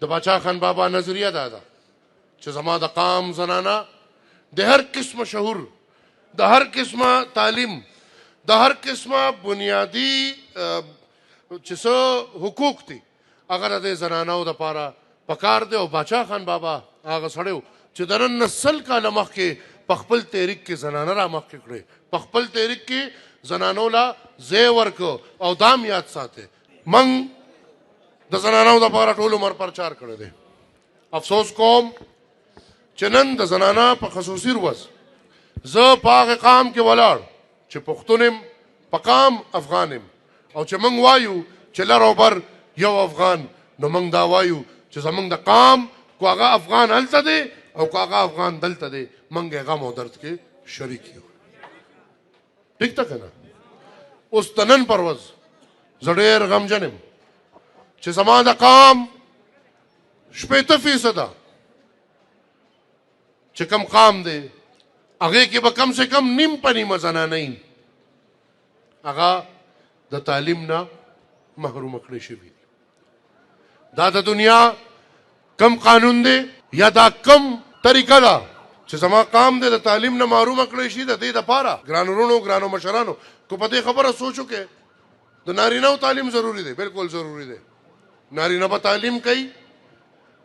د باچا خان بابا نظریه دا ده چې زما د قام زنانه د هر قسمه شعور، د هر قسمه تعلیم، د هر قسمه بنیادی چې څه حقوق دي هغه د زنانو دپاره پکار دی. او باچا خان بابا هغه سړی و چې د نن 100 کاله مخکې په خپل تحریک کې زنانه را مخکې کړې، په خپل تحریک کې زنانو لا ځای ورکو. او دام یاد ساتئ موږ د زنانو دپاره ټول عمر پرچار کړی دی. افسوس کوم چې نن د زنانه په خصوصي ورځ زه په هغه قام کې ولاړ چې پښتون یم، په قام افغان یم، او چې موږ وایو چې لر او بر یو افغان، نو موږ دا وایو چې زموږ د قام کو هغه افغان هلته دی او که هغه افغان دلته دی، موږ یې غم او درد کې شریک یو. ټیک ده که نه؟ اوس د نن پر ورځ زه ډېر غمجن یم چې زما د قام 80% چې کم قام دی هغې کې به کم سے کم نیم په نیمه زنانه هغه د تعلیم نه محرومه کړې شوي دي. دا د دنیا کم قانون دی یا دا کم طریقه ده چې زما قام دی د تعلیم نه محرومه کړی شي. د دې دپاره ګرانو وروڼو ګرانو مشرانو که په دې خبره سوچ وکړې د نارینهو تعلیم ضروري دی، بالکل ضروري دی. نارینه به تعلیم کوي،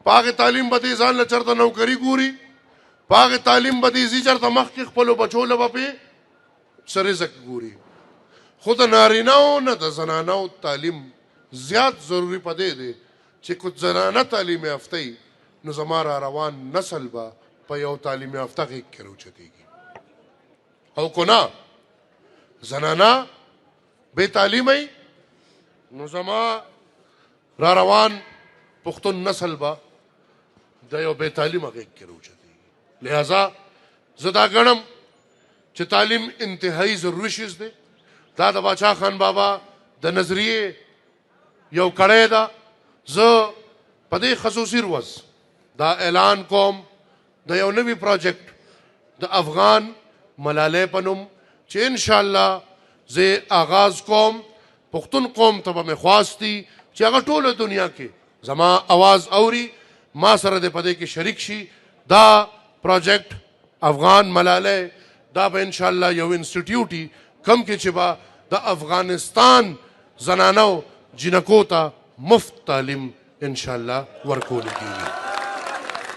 په هغې تعلیم به دې ځان له چېرته نوکري ګوري، په هغې تعلیم به دې ځي چېرته مخکې خپلو بچو له به پې څه رزق ګوري. خو د نارینهو نه د زنانو تعلیم زیات ضروري په دې دی چې که زنانه تعلیم یافته وي نو زما را روان نسل به په یو تعلیم یافته غېږ کې راوچتېږي. او که نه زنانه بې تعلیمه وي نو زما را روان پښتون نسل به د یو بې تعلیمه غېږ کې راوچتېږي. لہذا زه دا ګڼم چې تعلیم انتهایی ضروري شیز دی. دا د باچا خان بابا د نظریې یو کړی ده. زه په دې خصوصي ورځ دا اعلان کوم د یو نوي پروجیکټ د افغان ملالۍ په نوم چې انشاءالله زه آغاز کوم. پښتون قوم ته به مې خواست دي چې هغه ټوله دنیا کې زما اواز اوري، ما سره دې په دې کې شریک شي. دا پروجیکټ افغان ملالۍ دا به انشاءالله یو انسټیټیوټ وي کم کې چې به د افغانستان زنانو جنکو ته مفت تعلیم انشاءالله ورکول کېږي.